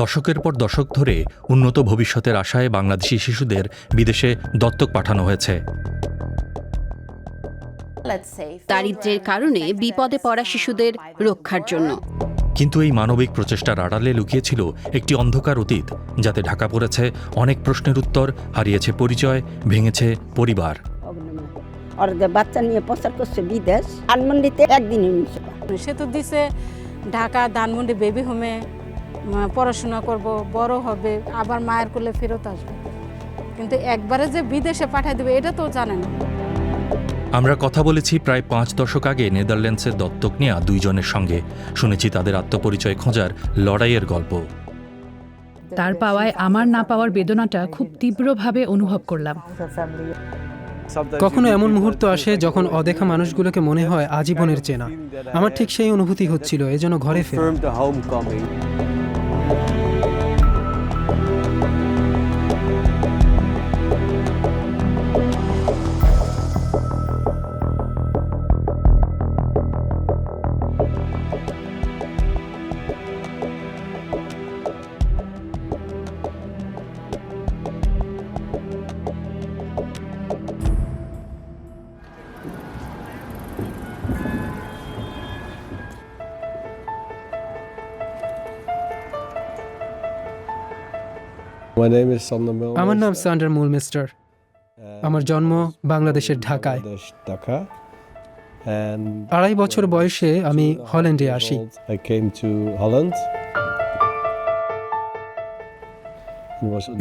দশকের পর দশক ধরে উন্নত ভবিষ্যতের আশায় বাংলাদেশি শিশুদের বিদেশে দত্তক পাঠানো হয়েছে। দারিদ্র্যের কারণে বিপদে পড়া শিশুদের রক্ষার জন্য। কিন্তু এই মানবিক প্রচেষ্টার আড়ালে লুকিয়েছিল একটি অন্ধকার অতীত, যাতে ঢাকা পড়েছে অনেক প্রশ্নের উত্তর, হারিয়েছে পরিচয়, ভেঙেছে পরিবার। ওদের বাচ্চা নিয়ে প্রচার করছে বিদেশ, ধানমন্ডিতে একদিন সে তো দিছে ঢাকা ধানমন্ডি বেবি হোমে পড়াশোনা করব, বড় হবে, আবার মায়ের কোলে ফেরত আসবে, কিন্তু একবারে যে বিদেশে পাঠিয়ে দেবে এটা তো জানে না। আমরা কথা বলেছি প্রায় 5 দশক আগে নেদারল্যান্ডসের দত্তক নেওয়া দুইজনের সঙ্গে। শুনেছি তাদের আত্মপরিচয় খোঁজার লড়াইয়ের গল্প। তার পাওয়ায় আমার না পাওয়ার বেদনাটা খুব তীব্রভাবে অনুভব করলাম। কখনো এমন মুহূর্ত আসে যখন অদেখা মানুষগুলোকে মনে হয় আজীবনের চেনা। আমার ঠিক সেই অনুভূতি হচ্ছিল, এজন্য ঘরে ফেরা। আমার নাম সান্ডার মুলমিস্টার। আমার জন্ম বাংলাদেশের ঢাকায়। 2.5 বছর বয়সে আমি হল্যান্ডে আসি।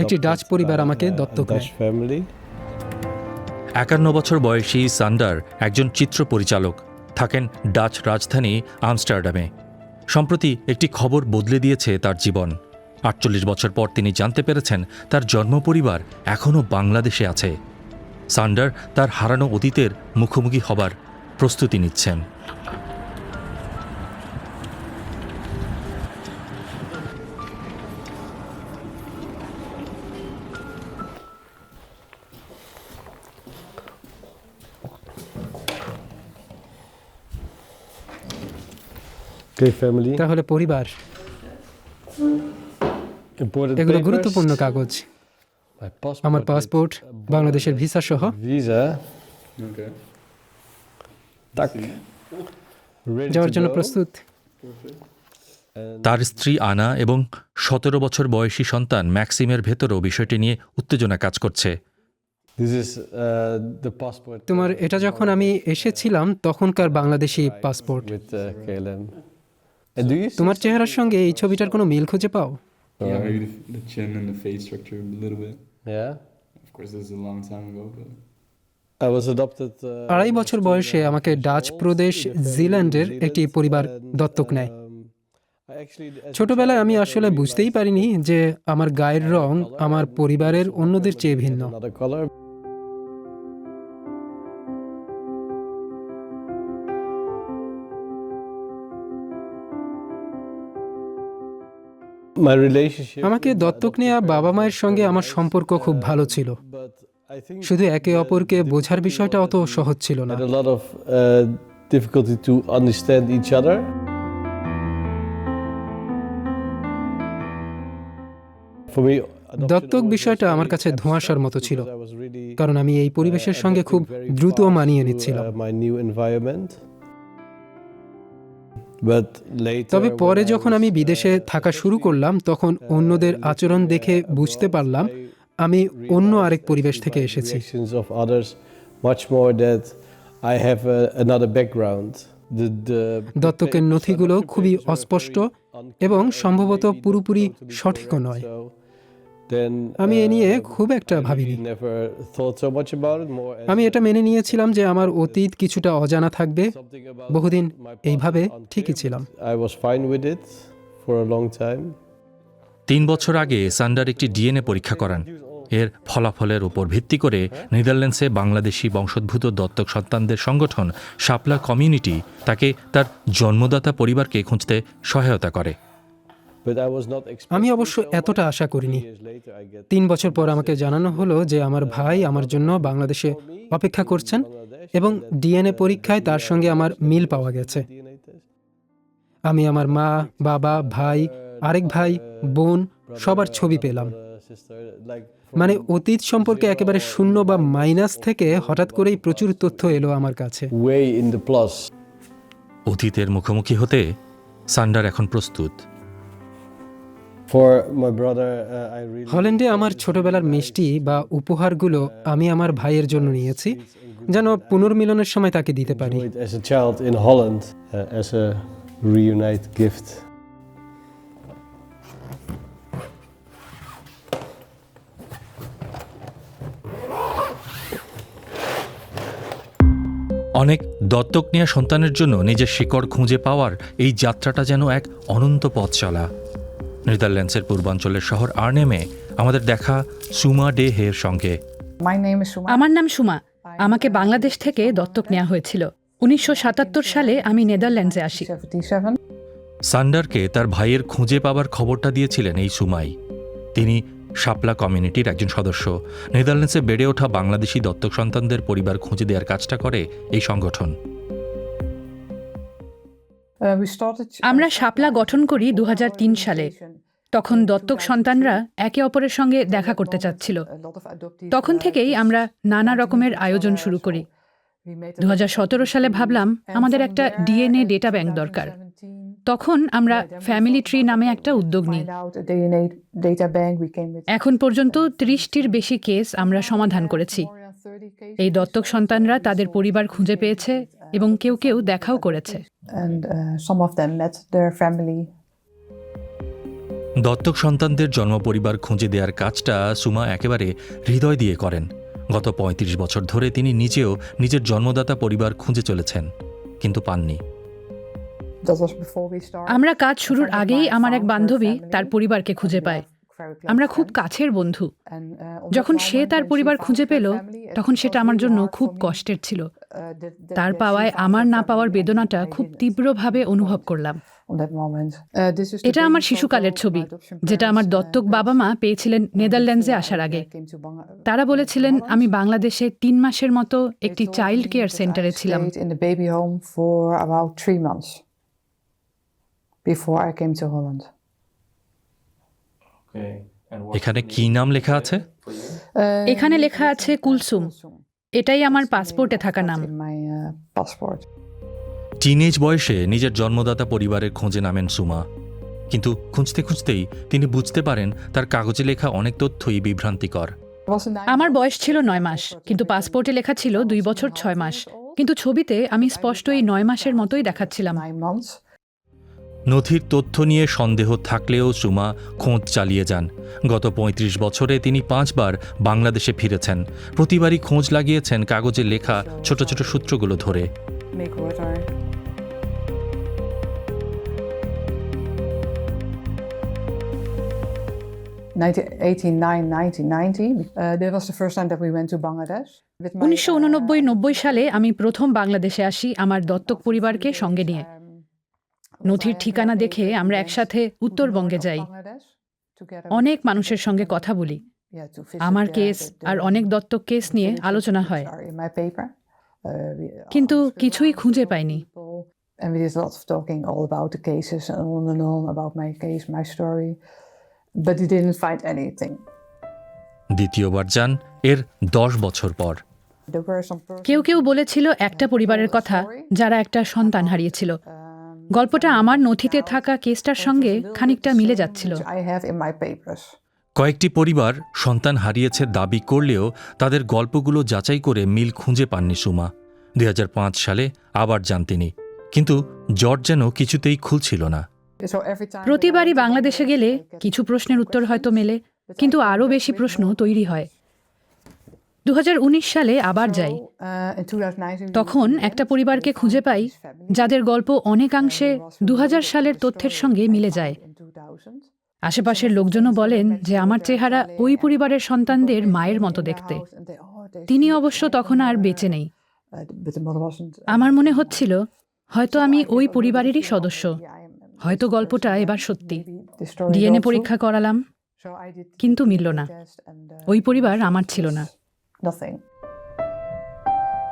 একটি ডাচ পরিবার আমাকে দত্তক নেয়। 51 বছর বয়সী সান্ডার একজন চিত্র পরিচালক, থাকেন ডাচ রাজধানী আমস্টারডামে। সম্প্রতি একটি খবর বদলে দিয়েছে তার জীবন। 48 বছর পর তিনি জানতে পেরেছেন তার জন্মপরিবার এখনও বাংলাদেশে আছে। সান্ডার তার হারানো অতীতের মুখোমুখি হবার প্রস্তুতি নিচ্ছেন। তাহলে পরিবার, এগুলো গুরুত্বপূর্ণ কাগজ। আমার পাসপোর্ট, বাংলাদেশের ভিসা সহ। যাওয়ার জন্য প্রস্তুত। তার স্ত্রী আনা এবং 17 বছর বয়সী সন্তান ম্যাক্সিমের ভেতরও বিষয়টি নিয়ে উত্তেজনা কাজ করছে। তোমার এটা যখন আমি এসেছিলাম তখনকার বাংলাদেশি পাসপোর্ট। তোমার চেহারার সঙ্গে এই ছবিটার কোনো মিল খুঁজে পাও? Yeah, maybe the chin and the face structure a little bit. Yeah. Of course, this is a long time ago, but 2.5 বছর বয়সে আমাকে ডাচ প্রদেশ জিল্যান্ডের একটি পরিবার দত্তক নেয়। ছোটবেলায় আমি আসলে বুঝতেই পারিনি যে আমার গায়ের রং আমার পরিবারের অন্যদের চেয়ে ভিন্ন। আমাকে দত্তক নেওয়া বাবা মায়ের সঙ্গে আমার সম্পর্ক খুব ভালো ছিল, শুধু একে অপরকে বোঝার বিষয়টা অত সহজ ছিল না। দত্তক বিষয়টা আমার কাছে ধোঁয়াশার মতো ছিল, কারণ আমি এই পরিবেশের সঙ্গে খুব দ্রুত মানিয়ে নিচ্ছিলাম। তবে পরে যখন আমি বিদেশে থাকা শুরু করলাম, তখন অন্যদের আচরণ দেখে বুঝতে পারলাম আমি অন্য আরেক পরিবেশ থেকে এসেছি। দত্তকের নথিগুলো খুবই অস্পষ্ট এবং সম্ভবত পুরোপুরি সঠিকও নয়। আমি এ নিয়ে খুব একটা ভাবিনি। আমি এটা মেনে নিয়েছিলাম যে আমার অতীত কিছুটা অজানা থাকবে। বহুদিন এইভাবে ঠিকই ছিলাম। 3 বছর আগে সান্ডার একটি ডিএনএ পরীক্ষা করান। এর ফলাফলের উপর ভিত্তি করে নেদারল্যান্ডসে বাংলাদেশি বংশোদ্ভূত দত্তক সন্তানদের সংগঠন শাপলা কমিউনিটি তাকে তার জন্মদাতা পরিবারকে খুঁজতে সহায়তা করে। আমি অবশ্য এতটা আশা করিনি। 3 বছর পর আমাকে জানানো হলো যে আমার ভাই আমার জন্য বাংলাদেশে অপেক্ষা করছেন এবং ডিএনএ পরীক্ষায় তার সঙ্গে আমার মিল পাওয়া গেছে। আমি আমার মা, বাবা, ভাই আরেক ভাই, বোন সবার ছবি পেলাম। মানে অতীত সম্পর্কে একেবারে শূন্য বা মাইনাস থেকে হঠাৎ করেই প্রচুর তথ্য এলো আমার কাছে। অতীতের মুখোমুখি হতে সান্ডার এখন প্রস্তুত। হল্যান্ডে আমার ছোটবেলার মিষ্টি বা উপহারগুলো আমি আমার ভাইয়ের জন্য নিয়েছি, যেন পুনর্মিলনের সময় তাকে দিতে পারি। অনেক দত্তক নেওয়া সন্তানের জন্য নিজের শিকড় খুঁজে পাওয়ার এই যাত্রাটা যেন এক অনন্ত পথ চলা। নেদারল্যান্ডসের পূর্বাঞ্চলের শহর আর্নেমে আমাদের দেখা সুমা ডে হের সঙ্গে। আমার নাম সুমা। আমাকে বাংলাদেশ থেকে দত্তক নেওয়া হয়েছিল। 1977 সালে আমি নেদারল্যান্ডসে আসি। সান্ডারকে তার ভাইয়ের খুঁজে পাবার খবরটা দিয়েছিলেন এই সুমাই। তিনি শাপলা কমিউনিটির একজন সদস্য। নেদারল্যান্ডসে বেড়ে ওঠা বাংলাদেশি দত্তক সন্তানদের পরিবার খুঁজে দেওয়ার কাজটা করে এই সংগঠন। আমরা শাপলা গঠন করি 2003 সালে। তখন দত্তক সন্তানরা একে অপরের সঙ্গে দেখা করতে চাচ্ছিল। তখন থেকেই আমরা নানা রকমের আয়োজন শুরু করি। 2017 সালে ভাবলাম আমাদের একটা ডিএনএ ডেটা ব্যাংক দরকার। তখন আমরা ফ্যামিলি ট্রি নামে একটা উদ্যোগ নিই। এখন পর্যন্ত 30টির বেশি কেস আমরা সমাধান করেছি। এই দত্তক সন্তানরা তাদের পরিবার খুঁজে পেয়েছে এবং কেউ কেউ দেখাও করেছে। দত্তক সন্তানদের জন্ম পরিবার খুঁজে দেওয়ার কাজটা সুমা একেবারে হৃদয় দিয়ে করেন। গত 35 বছর ধরে তিনি নিজেও নিজের জন্মদাতা পরিবার খুঁজে চলেছেন, কিন্তু পাননি। আমরা কাজ শুরুর আগেই আমার এক বান্ধবী তার পরিবারকে খুঁজে পায়। আমরা খুব কাছের বন্ধু। যখন সে তার পরিবার খুঁজে পেল, তখন সেটা আমার জন্য খুব কষ্টের ছিল। তার পাওয়ায় আমার না পাওয়ার বেদনাটা খুব তীব্রভাবে অনুভব করলাম। এটা আমার শিশুকালের ছবি, যেটা আমার দত্তক বাবা মা পেয়েছিলেন নেদারল্যান্ডসে আসার আগে। তারা বলেছিলেন আমি বাংলাদেশে 3 মাসের মতো একটি চাইল্ড কেয়ার সেন্টারে ছিলাম। এখানে কি নাম লেখা আছে? এখানে লেখা আছে কুলসুম। এটাই আমার পাসপোর্টে থাকা নাম। টিনেজ বয়সে নিজের জন্মদাতা পরিবারের খোঁজে নামেন সুমা, কিন্তু খুঁজতে খুঁজতেই তিনি বুঝতে পারেন তার কাগজে লেখা অনেক তথ্যই বিভ্রান্তিকর। আমার বয়স ছিল 9 মাস, কিন্তু পাসপোর্টে লেখা ছিল 2 বছর 6 মাস। কিন্তু ছবিতে আমি স্পষ্টই 9 মাসের মতোই দেখাচ্ছিলাম। নথির তথ্য নিয়ে সন্দেহ থাকলেও সুমা খোঁজ চালিয়ে যান। গত 35 বছরে তিনি 5 বার বাংলাদেশে ফিরেছেন। প্রতিবারই খোঁজ লাগিয়েছেন কাগজে লেখা ছোট ছোট সূত্রগুলো ধরে। Uh, 1989-90 সালে আমি প্রথম বাংলাদেশে আসি আমার দত্তক পরিবারকে সঙ্গে নিয়ে। নথির ঠিকানা দেখে আমরা একসাথে উত্তরবঙ্গে যাই। অনেক মানুষের সঙ্গে কথা বলি। আমার কেস আর অনেক দত্তক কেস নিয়ে আলোচনা হয়, কিন্তু কিছুই খুঁজে পাইনি। দ্বিতীয়বার যান এর 10 বছর পর। কেউ কেউ বলেছিল একটা পরিবারের কথা যারা একটা সন্তান হারিয়েছিল। গল্পটা আমার নথিতে থাকা কেসটার সঙ্গে খানিকটা মিলে যাচ্ছিল। কয়েকটি পরিবার সন্তান হারিয়েছে দাবি করলেও তাদের গল্পগুলো যাচাই করে মিল খুঁজে পাননি সুমা। 2005 সালে আবার যান তিনি, কিন্তু জট যেন কিছুতেই খুলছিল না। প্রতিবারই বাংলাদেশে গেলে কিছু প্রশ্নের উত্তর হয়তো মেলে, কিন্তু আরও বেশি প্রশ্ন তৈরি হয়। 2019 সালে আবার যাই। তখন একটা পরিবারকে খুঁজে পাই যাদের গল্প অনেকাংশে 2000 সালের তথ্যের সঙ্গে মিলে যায়। আশেপাশের লোকজনও বলেন যে আমার চেহারা ওই পরিবারের সন্তানদের মায়ের মতো দেখতে। তিনি অবশ্য তখন আর বেঁচে নেই। আমার মনে হচ্ছিল হয়তো আমি ওই পরিবারেরই সদস্য, হয়তো গল্পটা এবার সত্যি। ডিএনএ পরীক্ষা করালাম, কিন্তু মিলল না। ওই পরিবার আমার ছিল না।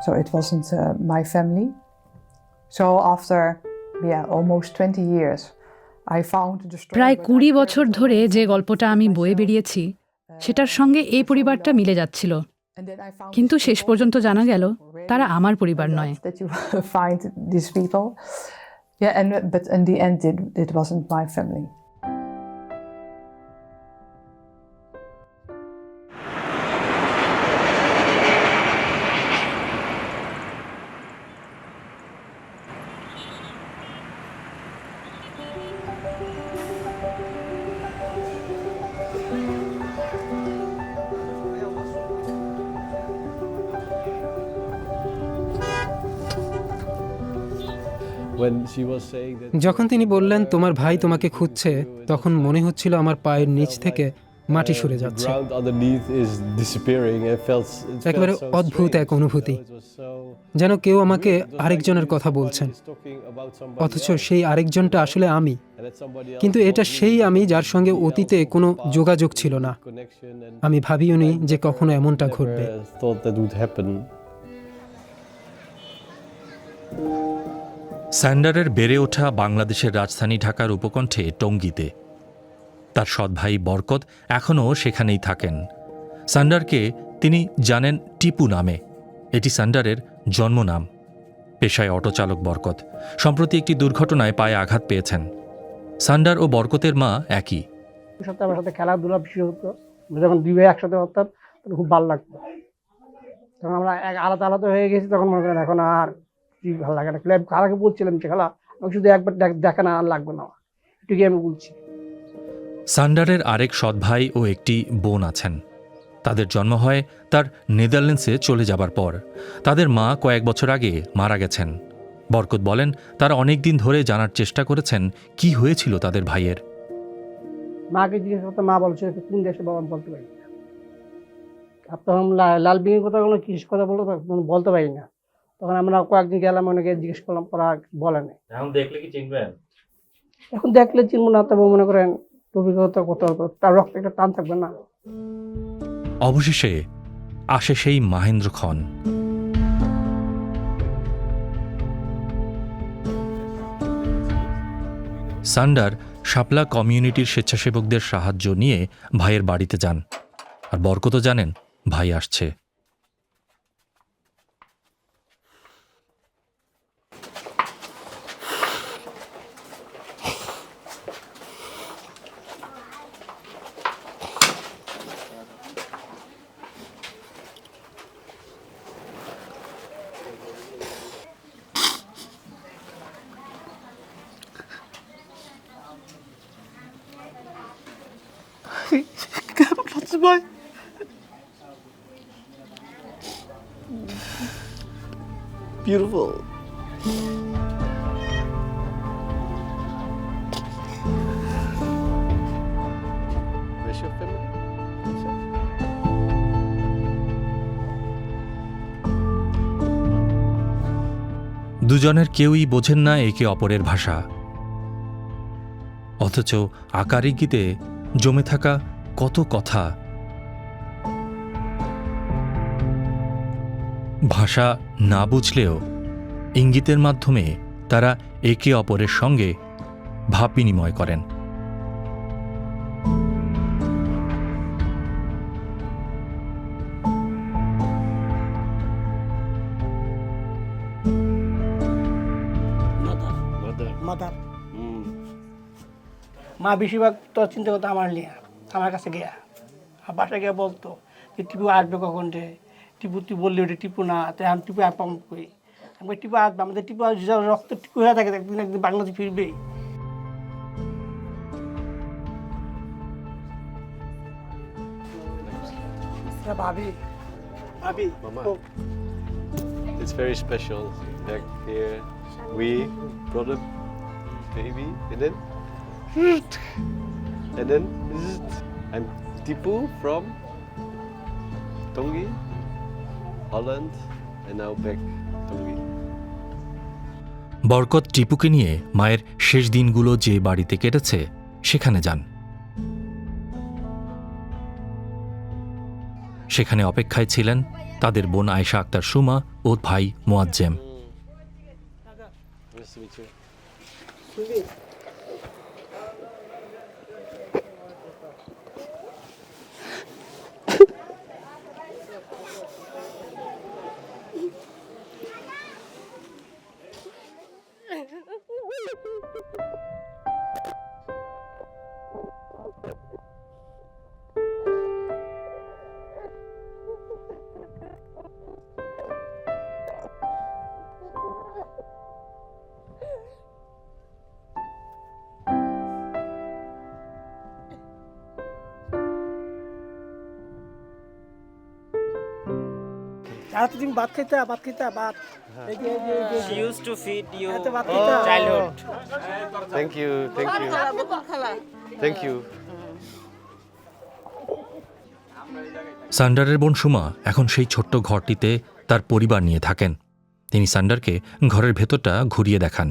So it wasn't my family. So after almost 20 years, প্রায় 20 বছর ধরে যে গল্পটা আমি বয়ে বেরিয়েছি সেটার সঙ্গে এই পরিবারটা মিলে যাচ্ছিল, কিন্তু শেষ পর্যন্ত জানা গেল তারা আমার পরিবার নয়। But in the end, it wasn't my family. যখন তিনি বললেন তোমার ভাই তোমাকে খুঁজছে, তখন মনে হচ্ছিল আমার পায়ের নিচ থেকে মাটি সরে যাচ্ছে। একেবারে অদ্ভুত এক অনুভূতি, যেন কেউ আমাকে আরেকজনের কথা বলছেন, অথচ সেই আরেকজনটা আসলে আমি। কিন্তু এটা সেই আমি যার সঙ্গে অতীতে কোনো যোগাযোগ ছিল না। আমি ভাবিওনি যে কখনো এমনটা ঘটবে। স্যান্ডারের বেড়ে ওঠা বাংলাদেশের রাজধানী ঢাকার উপকণ্ঠে টঙ্গীতে। তার সৎ ভাই বরকত এখনও সেখানেই থাকেন। স্যান্ডারকে তিনি জানেন টিপু নামে। এটি স্যান্ডারের জন্মনাম। পেশায় অটোচালক বরকত। সম্প্রতি একটি দুর্ঘটনায় পায়ে আঘাত পেয়েছেন। স্যান্ডার ও বরকতের মা একই। সাথে আমার সাথে খেলাধুলা বেশি হতো। যখন দুই ভাই একসাথে হতাম তখন খুব ভালো লাগতো। তখন আমরা আলাদা আলাদা হয়ে গেছি, তখন মনে করেন এখন আর কি ভালো লাগে না। খেলাকে বলছিলাম যে খেলা আমি শুধু একবার দেখা না, আর লাগবে না, এটুকুই আমি বলছি। স্যান্ডারের আরেক সৎ ভাই ও একটি বোন আছেন। তাদের জন্ম হয় তার নেদারল্যান্ডসে চলে যাবার পর। তাদের মা কয়েক বছর আগে মারা গেছেন। বরকত বলেন তারা অনেক দিন ধরে জানার চেষ্টা করেছেন কি হয়েছিল তাদের ভাইয়ের। মাকে জিজ্ঞেস করতে, মা বলছে কোন দেশে, বাবা বলতে পারি না। আর তখন লাল বিঙের কথা কোনো কিস কথা বলতে পারি না। তখন আমরা কয়েকদিন গেলাম, অনেকে জিজ্ঞেস করলাম, পরে বলে নাই। এখন দেখলে কি চিনবেন? এখন দেখলে চিনবো না, তবে মনে করেন অভিজ্ঞতা কত, তার রক্ত একটা টান থাকবে না। অবশেষে আসে সেই মাহেন্দ্র খন। সান্ডার শাপলা কমিউনিটির স্বেচ্ছাসেবকদের সাহায্য নিয়ে ভাইয়ের বাড়িতে যান। আর বরকতও জানেন ভাই আসছে। Beautiful. Where's your family? দুজনের কেউই বোঝেন না একে অপরের ভাষা, অথচ আকার ইঙ্গিতে জমে থাকা কত কথা। ভাষা না বুঝলেও ইঙ্গিতের মাধ্যমে তারা একে অপরের সঙ্গে ভাব বিনিময় করেন। মা বেশিরভাগ তো চিন্তা করতো আমার নিয়ে, আমার কাছে গিয়া, আর বাসায় গিয়ে বলতো যে টিপু আসবে কখন রে, টিপু তুই বললি ওটা টিপু না, তাই আমি টিপু পাম করি। আমি টিপু আসবে, আমাদের টিপু রক্ত টিপু হয়ে থাকে, একদিন একদিন বাংলাদেশে ফিরবেই। ভাবি ভাবি Mama, it's very special. Back here, we brought a baby, and then I'm Tipu from Tongi, Holland, and now back Tongi. বরকত টিপুকে নিয়ে মায়ের শেষ দিনগুলো যে বাড়িতে কেটেছে সেখানে যান। সেখানে অপেক্ষায় ছিলেন তাদের বোন আয়েশা আক্তার সুমা ও ভাই Moazzem. Nice to meet you. সারা তুমি ভাত খাইতা ভাত এই যে She used to feed you এত ভাত in খাইতা childhood. Thank you, thank you. Thank you. সান্ডারের বোন সুমা এখন সেই ছোট্ট ঘরটিতে তার পরিবার নিয়ে থাকেন। তিনি সান্ডারকে ঘরের ভেতরটা ঘুরিয়ে দেখান।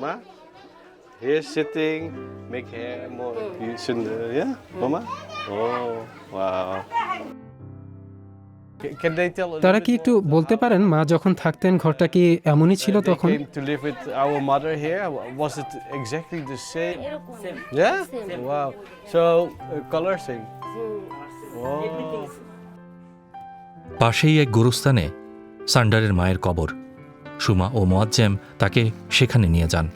Ma, here sitting, make hair more beautiful. Yeah, Mama? Oh, wow. Can they tell a তারা little কি bit একটু more বলতে how পারেন মা যখন থাকতেন ঘরটা কি এমনই ছিল they তখন? came to live with our mother here? Was it exactly the same? Yeah? Wow. So, color same? Oh. পাশেই এক গোরস্থানে সান্ডারের মায়ের কবর। সুমা ও মোয়াজ্জেম তাকে সেখানে নিয়ে যান।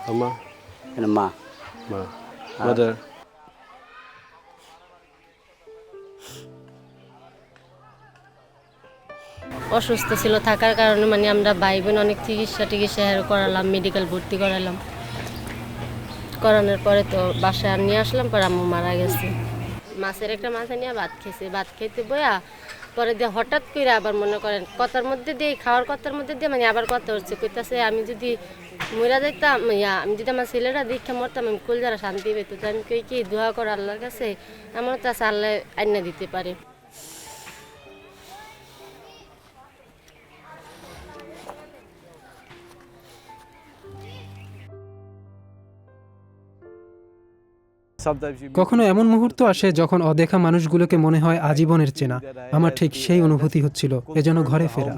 Mama? Ma. Ma. Mother? অসুস্থ ছিল থাকার কারণে মানে আমরা ভাই বোন অনেক চিকিৎসা করালাম, মেডিকেল ভর্তি করালাম। করানোর পরে তো বাসায় নিয়ে আসলাম, পরে আম্মু মারা গেছে। মাছের একটা মাথা নিয়ে ভাত খেয়েছি, ভাত খেতে বইয়া পরে দিয়ে হঠাৎ করে আবার মনে করেন কথার মধ্যে দিয়ে খাওয়ার কথার মধ্যে দিয়ে মানে আবার কথা হচ্ছে, কইতাছে আমি যদি মরা যাইতাম, আমি যদি আমার ছেলেরা দীক্ষা মরতাম আমি কুল যারা শান্তি পেত। তো আমি কই কি দোয়া করো আল্লাহর কাছে, এমন তো আছে আল্লাহ আইনা দিতে পারে। কখনো এমন মুহূর্ত আসে যখন অদেখা মানুষগুলোকে মনে হয় আজীবনের চেনা। আমার ঠিক সেই অনুভূতি হচ্ছিল, এজন্য ঘরে ফেরা।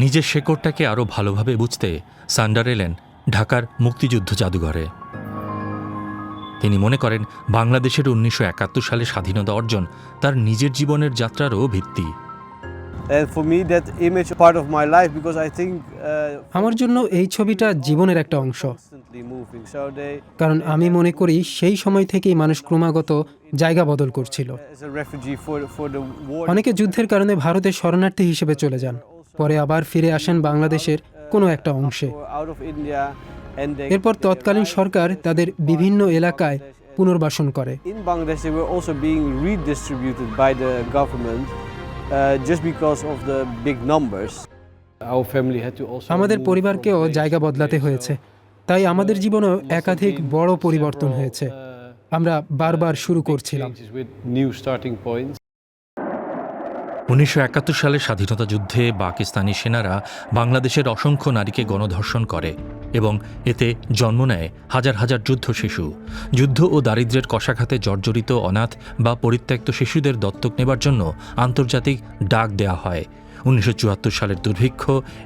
নিজের শেকড়টাকে আরও ভালোভাবে বুঝতে সান্ডার এলেন ঢাকার মুক্তিযুদ্ধ জাদুঘরে। তিনি মনে করেন বাংলাদেশের 1971 সালে স্বাধীনতা অর্জন তার নিজের জীবনের যাত্রারও ভিত্তি। And for me that image is part of my life because I think আমার জন্য এই ছবিটা জীবনের একটা অংশ, constantly moving. So they কারণ আমি মনে করি সেই সময় থেকেই মানুষ ক্রমাগত জায়গা বদল করছিল। as a refugee for the war. অনেকে যুদ্ধের কারণে ভারতে শরণার্থী হিসেবে চলে যান, পরে আবার ফিরে আসেন বাংলাদেশের কোনো একটা অংশে। Out of India and they এরপর তৎকালীন সরকার তাদের বিভিন্ন এলাকায় পুনর্বাসন করে। in Bangladesh they were also being redistributed by the government just because of the big numbers. Our family had to also আমাদের move পরিবারকেও from place জায়গা to বদলাতে place. হয়েছে, তাই আমাদের জীবনেও একাধিক বড় পরিবর্তন হয়েছে। আমরা বারবার শুরু করছিলাম। Changes with new starting points. 1971 সালের স্বাধীনতা যুদ্ধে পাকিস্তানি সেনারা বাংলাদেশের অসংখ্য নারীকে গণধর্ষণ করে এবং এতে জন্ম নেয় হাজার হাজার যুদ্ধ শিশু। যুদ্ধ ও দারিদ্র্যের কষাঘাতে জর্জরিত অনাথ বা পরিত্যক্ত শিশুদের দত্তক নেবার জন্য আন্তর্জাতিক ডাক দেয়া হয়। 1974 সালের দুর্ভিক্ষ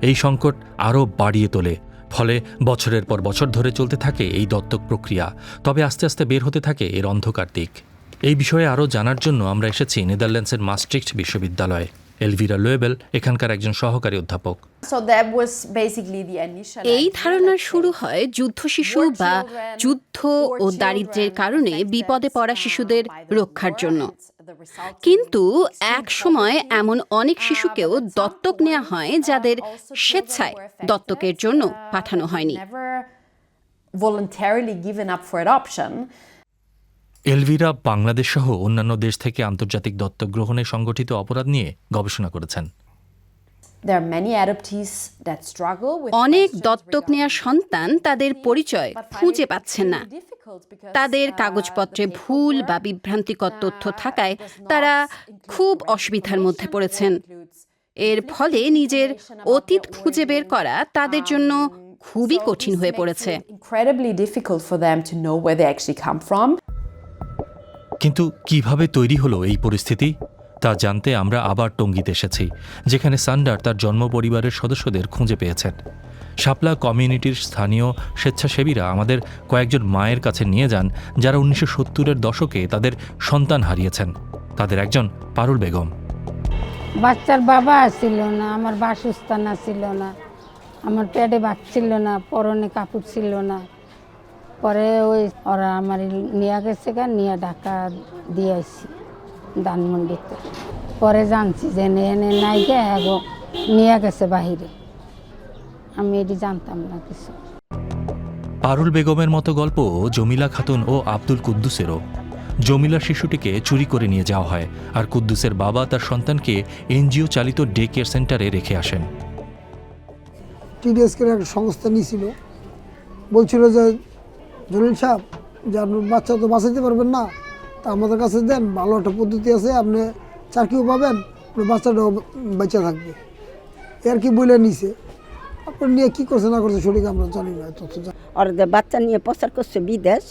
এই সংকট আরও বাড়িয়ে তোলে, ফলে বছরের পর বছর ধরে চলতে থাকে এই দত্তক প্রক্রিয়া। তবে আস্তে আস্তে বের হতে থাকে এর অন্ধকার দিক। এই বিষয়ে আরও জানার জন্য আমরা এসেছি নেদারল্যান্ডসের মাস্ট্রিক্ট বিশ্ববিদ্যালয়ে। এলভিরা লোয়েবেল এখানকার একজন সহকারী অধ্যাপক। এই ধারণার শুরু হয় যুদ্ধ শিশু বা যুদ্ধ ও দারিদ্র্যের কারণে বিপদে পড়া শিশুদের রক্ষার জন্য। কিন্তু এক সময় এমন অনেক শিশুকেও দত্তক নেওয়া হয় যাদের স্বেচ্ছায় দত্তকের জন্য পাঠানো হয়নি। এলভিরা বাংলাদেশ সহ অন্যান্য দেশ থেকে আন্তর্জাতিক দত্তক গ্রহণে সংগঠিত অপরাধ নিয়ে গবেষণা করেছেন। অনেক দত্তক নেওয়া সন্তান তাদের পরিচয় খুঁজে পাচ্ছেন না। তাদের কাগজপত্রে ভুল বা বিভ্রান্তিকর তথ্য থাকায় তারা খুব অসুবিধার মধ্যে পড়েছেন। এর ফলে নিজের অতীত খুঁজে বের করা তাদের জন্য খুবই কঠিন হয়ে পড়েছে। কিন্তু কিভাবে তৈরি হলো এই পরিস্থিতি তা জানতে আমরা আবার টঙ্গীতে এসেছি, যেখানে সান্ডার তার জন্ম পরিবারের সদস্যদের খুঁজে পেয়েছেন। শাপলা কমিউনিটির স্থানীয় স্বেচ্ছাসেবীরা আমাদের কয়েকজন মায়ের কাছে নিয়ে যান যারা 1970-এর দশকে তাদের সন্তান হারিয়েছেন। তাদের একজন পারুল বেগম। বাচ্চার বাবা ছিল না, আমার বাসস্থান ছিল না, আমার পেটে ভাত ছিল না, পরনে কাপড় ছিল না। পরে ওরা আমার নিয়ে গেছে নিয়ে ঢাকা দিয়ে আসছি ধানমন্ডিতে। পরে জানছি যে এনে নাই গে নিয়ে গেছে বাহিরে। আমি এটি জানতাম না কিছু। পারুল বেগমের মতো গল্প জমিলা খাতুন ও আব্দুল কুদ্দুসেরও। জমিলা শিশুটিকে চুরি করে নিয়ে যাওয়া হয়, আর কুদ্দুসের বাবা তার সন্তানকে এনজিও চালিত ডে কেয়ার সেন্টারে রেখে আসেন। টিডিএসকের একটা সংস্থা নিয়েছিল, বলছিল যে জলিল সাহেব, যে আপনার বাচ্চা তো বাঁচাইতে পারবেন না, তা আমাদের কাছে দেন, ভালো একটা পদ্ধতি আছে, আপনি চাকরিও পাবেন, আপনার বাচ্চাটাও বেঁচে থাকবে। এর কি বলে নিছে, আপনার নিয়ে কী করছে না করছে সঠিক আমরা জানি না। আর যে বাচ্চা নিয়ে প্রচার করছে বিদেশ,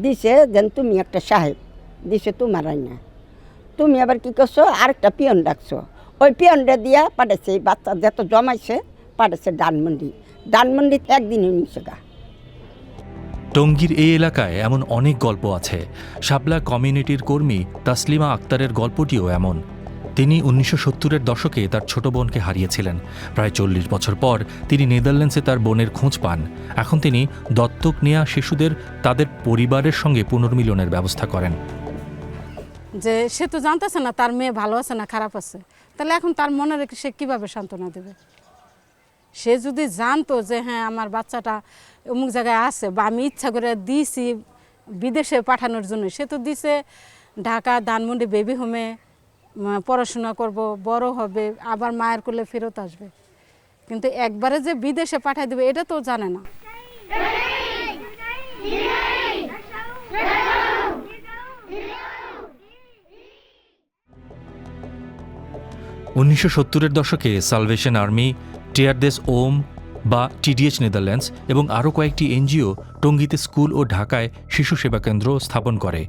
দিছে যেন তুমি একটা সাহেব, দিছে তোমার না, তুমি আবার কি করছো, আরেকটা পিয়ন ডাকছো, ওই পিয়নটা দিয়া পাঠাইছে এই বাচ্চা যত জমাইছে পাঠাইছে ডানমন্ডিতে একদিনই নিছে গা। টঙ্গীর এই এলাকায় এমন অনেক গল্প আছে। শাপলা কমিউনিটির কর্মী তাসলিমা আক্তারের গল্পটিও এমন। তিনি 1970-এর দশকে তার ছোট বোনকে হারিয়েছিলেন। প্রায় 40 বছর পর তিনি নেদারল্যান্ডসে তার বোনের খোঁজ পান। এখন তিনি দত্তক নেওয়া শিশুদের তাদের পরিবারের সঙ্গে পুনর্মিলনের ব্যবস্থা করেন। যে সে তো জানতেছে না তার মেয়ে ভালো আছে না খারাপ আছে, তাহলে এখন তার মনে রেখে সে কীভাবে সান্ত্বনা দেবে? সে যদি জানতো যে হ্যাঁ আমার বাচ্চাটা অমুক জায়গায় আছে, বা আমি ইচ্ছা করে দিয়েছি বিদেশে পাঠানোর জন্য, সে তো দিছে ঢাকা ধানমন্ডি বেবি হোমে পড়াশোনা করব, বড় হবে, আবার মায়ের কোলে ফেরত আসবে। কিন্তু একবারে যে বিদেশে পাঠিয়ে দেবে এটা তো জানে না। 1970-এর দশকে সালভেশন আর্মি, টিয়ারদেস ওম বা টিডিএইচ নেদারল্যান্ডস এবং আরও কয়েকটি এনজিও টঙ্গীতে স্কুল ও ঢাকায় শিশু সেবা কেন্দ্র স্থাপন করে।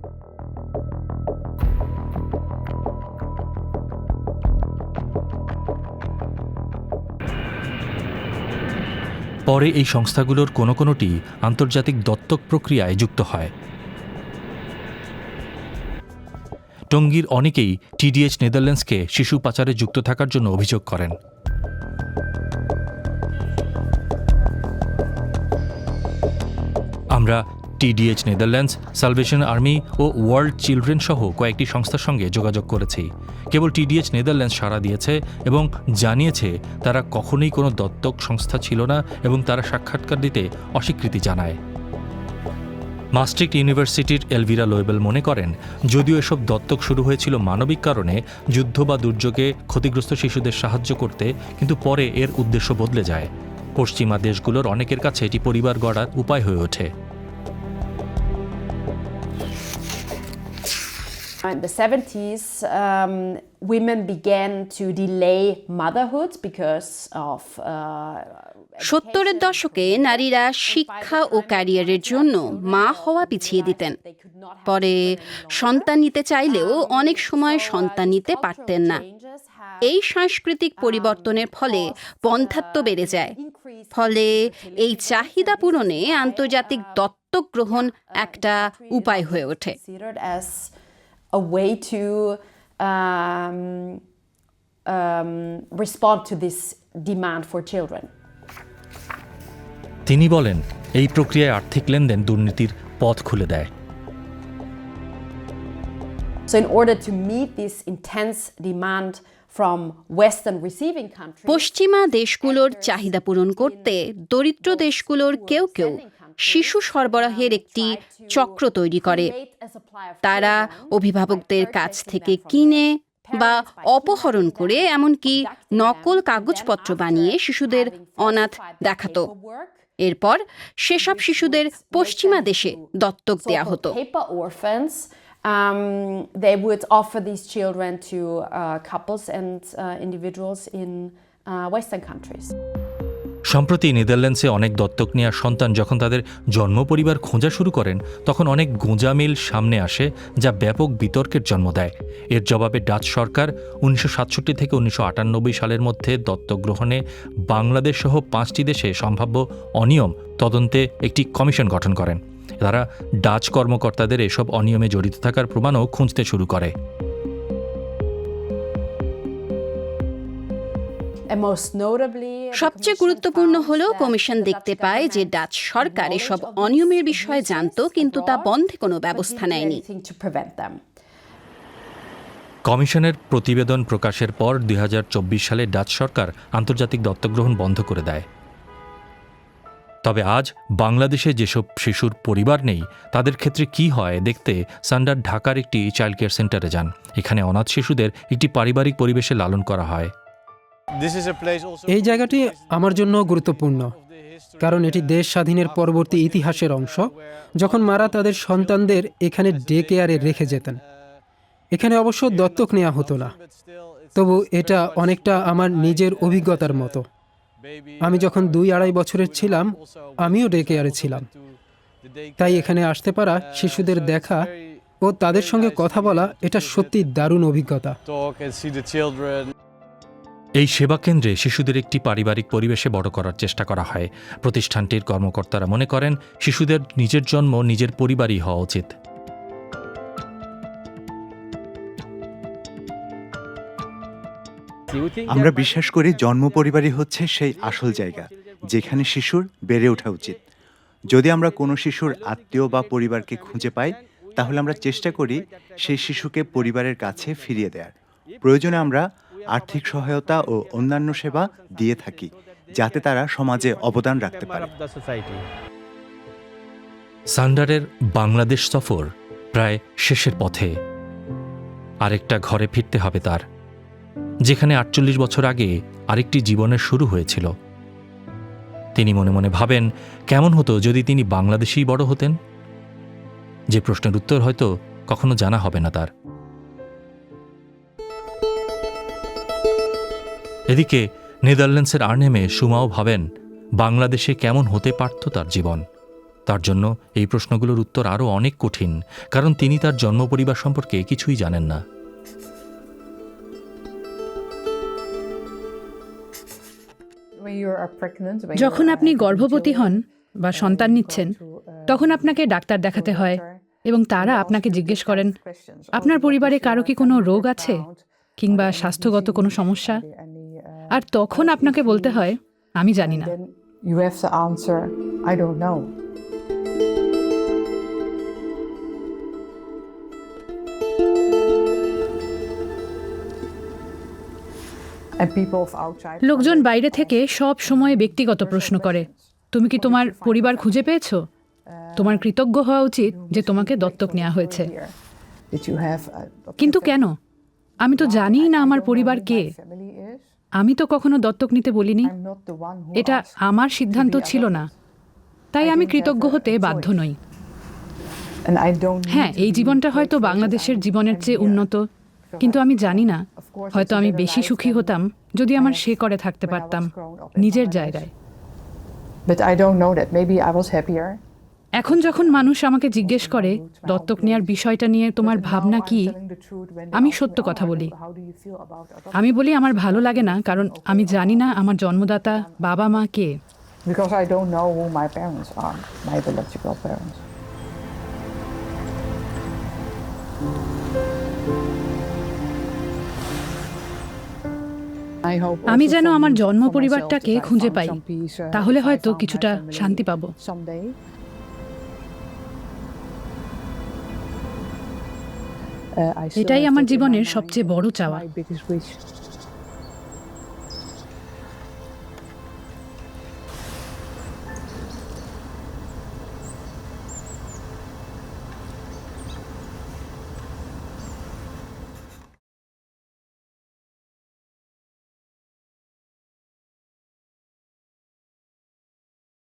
পরে এই সংস্থাগুলোর কোনোটি আন্তর্জাতিক দত্তক প্রক্রিয়ায় যুক্ত হয়। টঙ্গীর অনেকেই টিডিএইচ নেদারল্যান্ডসকে শিশু পাচারে যুক্ত থাকার জন্য অভিযোগ করেন। আমরা টিডিএইচ নেদারল্যান্ডস, সালভেশন আর্মি ও ওয়ার্ল্ড চিলড্রেন সহ কয়েকটি সংস্থার সঙ্গে যোগাযোগ করেছি। কেবল টিডিএইচ নেদারল্যান্ডস সাড়া দিয়েছে এবং জানিয়েছে তারা কখনোই কোনো দত্তক সংস্থা ছিল না এবং তারা সাক্ষাৎকার দিতে অস্বীকৃতি জানায়। মাস্ট্রিক্ট ইউনিভার্সিটির এলভিরা লোয়েবেল মনে করেন, যদিও এসব দত্তক শুরু হয়েছিল মানবিক কারণে, যুদ্ধ বা দুর্যোগে ক্ষতিগ্রস্ত শিশুদের সাহায্য করতে, কিন্তু পরে এর উদ্দেশ্য বদলে যায়। পশ্চিমা দেশগুলোর অনেকের কাছে এটি পরিবার গড়ার উপায় হয়ে ওঠে। In the 70s, women began to delay motherhood because of 70-এর দশকে নারীরা শিক্ষা ও ক্যারিয়ারের জন্য মা হওয়া পিছিয়ে দিতেন। পরে সন্তান নিতে চাইলেও অনেক সময় সন্তান নিতে পারতেন না। এই সাংস্কৃতিক পরিবর্তনের ফলে বন্ধ্যাত্ব বেড়ে যায়। ফলে এই চাহিদা পূরণে আন্তর্জাতিক দত্তক গ্রহণ একটা উপায় হয়ে ওঠে। A way to respond to this demand for children. তিনি বলেন, এই প্রক্রিয়ায় আর্থিক লেনদেন দুর্নীতির পথ খুলে দেয়। So in order to meet this intense demand from Western receiving countries, পশ্চিমা দেশগুলোর চাহিদা পূরণ করতে দরিদ্র দেশগুলোর কেউ কেউ শিশু সরবরাহের একটি চক্র তৈরি করে। তারা অভিভাবকদের কাছ থেকে কিনে বা অপহরণ করে, এমনকি নকল কাগজপত্র বানিয়ে শিশুদের অনাথ দেখাতো। এরপর সেসব শিশুদের পশ্চিমা দেশে দত্তক দেয়া হতো। They would offer these children to couples and individuals in Western countries. সম্প্রতি নেদারল্যান্ডসে অনেক দত্তক নেওয়া সন্তান যখন তাদের জন্ম পরিবার খোঁজা শুরু করেন, তখন অনেক গোঁজামিল সামনে আসে, যা ব্যাপক বিতর্কের জন্ম দেয়। এর জবাবে ডাচ সরকার 1967 থেকে 1998 সালের মধ্যে দত্তক গ্রহণে বাংলাদেশ সহ 5টি দেশে সম্ভাব্য অনিয়ম তদন্তে একটি কমিশন গঠন করেন। তারা ডাচ কর্মকর্তাদের এসব অনিয়মে জড়িত থাকার প্রমাণও খুঁজতে শুরু করে। সবচেয়ে গুরুত্বপূর্ণ হল কমিশন দেখতে পায় যে ডাচ সরকার এসব অনিয়মের বিষয়ে জানত, কিন্তু তা বন্ধে কোনো ব্যবস্থা নেয়নি। কমিশনের প্রতিবেদন প্রকাশের পর 2024 সালে ডাচ সরকার আন্তর্জাতিক দত্তক গ্রহণ বন্ধ করে দেয়। তবে আজ বাংলাদেশে যেসব শিশুর পরিবার নেই তাদের ক্ষেত্রে কি হয় দেখতে সান্ডার ঢাকার একটি চাইল্ড কেয়ার সেন্টারে যান। এখানে অনাথ শিশুদের একটি পারিবারিক পরিবেশে লালন করা হয়। এই জায়গাটি আমার জন্য গুরুত্বপূর্ণ, কারণ এটি দেশ স্বাধীনের পরবর্তী ইতিহাসের অংশ, যখন মারা তাদের সন্তানদের এখানে ডে কেয়ারে রেখে যেতেন। এখানে অবশ্য দত্তক নেওয়া হতো না, তবু এটা অনেকটা আমার নিজের অভিজ্ঞতার মতো। আমি যখন 2-2.5 বছরের ছিলাম, আমিও ডে কেয়ারে ছিলাম। তাই এখানে আসতে পারা, শিশুদের দেখা ও তাদের সঙ্গে কথা বলা, এটা সত্যি দারুণ অভিজ্ঞতা। এই সেবা কেন্দ্রে শিশুদের একটি পারিবারিক পরিবেশে বড় করার চেষ্টা করা হয়। প্রতিষ্ঠানটির কর্মকর্তারা মনে করেন শিশুদের নিজের জন্ম নিজের পরিবারই হওয়া উচিত। আমরা বিশ্বাস করি জন্ম পরিবারই হচ্ছে সেই আসল জায়গা যেখানে শিশুর বেড়ে ওঠা উচিত। যদি আমরা কোনো শিশুর আত্মীয় বা পরিবারকে খুঁজে পাই, তাহলে আমরা চেষ্টা করি সেই শিশুকে পরিবারের কাছে ফিরিয়ে দেওয়ার। প্রয়োজনে আমরা আর্থিক সহায়তা ও অন্যান্য সেবা দিয়ে থাকি, যাতে তারা সমাজে অবদান রাখতে পারে। সান্ডারের বাংলাদেশ সফর প্রায় শেষের পথে। আরেকটা ঘরে ফিরতে হবে তার, যেখানে 48 বছর আগে আরেকটি জীবনের শুরু হয়েছিল। তিনি মনে মনে ভাবেন, কেমন হতো যদি তিনি বাংলাদেশেই বড় হতেন? যে প্রশ্নের উত্তর হয়তো কখনো জানা হবে না তার। এদিকে নেদারল্যান্ডসের আর্নহেমে সুমাও ভাবেন বাংলাদেশে কেমন হতে পারত তার জীবন। তার জন্য এই প্রশ্নগুলোর উত্তর আরও অনেক কঠিন, কারণ তিনি তার জন্মপরিবার সম্পর্কে কিছুই জানেন না। যখন আপনি গর্ভবতী হন বা সন্তান নিচ্ছেন, তখন আপনাকে ডাক্তার দেখাতে হয় এবং তারা আপনাকে জিজ্ঞেস করেন আপনার পরিবারে কারো কি কোনো রোগ আছে কিংবা স্বাস্থ্যগত কোনো সমস্যা, আর তখন আপনাকে বলতে হয় আমি জানি না। লোকজন বাইরে থেকে সব সময় ব্যক্তিগত প্রশ্ন করে, তুমি কি তোমার পরিবার খুঁজে পেয়েছো? তোমার কৃতজ্ঞ হওয়া উচিত যে তোমাকে দত্তক নেওয়া হয়েছে। কিন্তু কেন? আমি তো জানিই না আমার পরিবার কে। আমি তো কখনো দত্তক নিতে বলিনি, এটা আমার সিদ্ধান্ত ছিল না, তাই আমি কৃতজ্ঞ হতে বাধ্য নই। হ্যাঁ, এই জীবনটা হয়তো বাংলাদেশের জীবনের চেয়ে উন্নত, কিন্তু আমি জানি না, হয়তো আমি বেশি সুখী হতাম যদি আমার সে করে থাকতে পারতাম নিজের জায়গায়। এখন যখন মানুষ আমাকে জিজ্ঞেস করে দত্তক নেওয়ার বিষয়টা নিয়ে তোমার ভাবনা কি, আমি সত্য কথা বলি। আমি বলি আমার ভালো লাগে না, কারণ আমি জানি না আমার জন্মদাতা বাবা মা কে। আমি যেন আমার জন্ম পরিবারটাকে খুঁজে পাই, তাহলে হয়তো কিছুটা শান্তি পাবো। এটাই আমার জীবনের সবচেয়ে বড় চাওয়া।